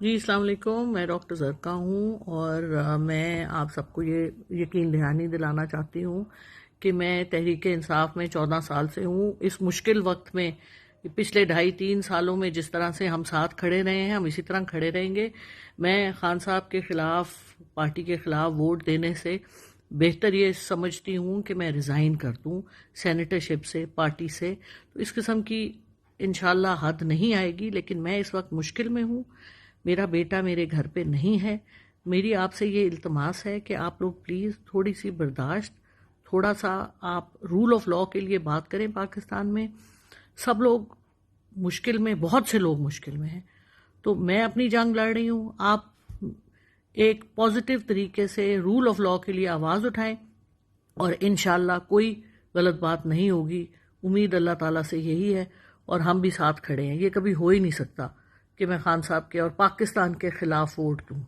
جی السلام علیکم، میں ڈاکٹر زرکا ہوں اور میں آپ سب کو یہ یقین دہانی دلانا چاہتی ہوں کہ میں تحریک انصاف میں 14 سال سے ہوں۔ اس مشکل وقت میں پچھلے 2.5-3 سالوں میں جس طرح سے ہم ساتھ کھڑے رہے ہیں، ہم اسی طرح کھڑے رہیں گے۔ میں خان صاحب کے خلاف، پارٹی کے خلاف ووٹ دینے سے بہتر یہ سمجھتی ہوں کہ میں ریزائن کر دوں سینیٹرشپ سے، پارٹی سے۔ تو اس قسم کی انشاءاللہ حد نہیں آئے گی، لیکن میں اس وقت مشکل میں ہوں۔ میرا بیٹا میرے گھر پہ نہیں ہے۔ میری آپ سے یہ التماس ہے کہ آپ لوگ پلیز تھوڑی سی برداشت، تھوڑا سا آپ رول آف لاء کے لیے بات کریں۔ پاکستان میں سب لوگ مشکل میں، بہت سے لوگ مشکل میں ہیں، تو میں اپنی جنگ لڑ رہی ہوں، آپ ایک پازیٹیو طریقے سے رول آف لاء کے لیے آواز اٹھائیں اور انشاءاللہ کوئی غلط بات نہیں ہوگی۔ امید اللہ تعالیٰ سے یہی ہے، اور ہم بھی ساتھ کھڑے ہیں۔ یہ کبھی ہو ہی نہیں سکتا کہ میں خان صاحب کے اور پاکستان کے خلاف ووٹ دوں۔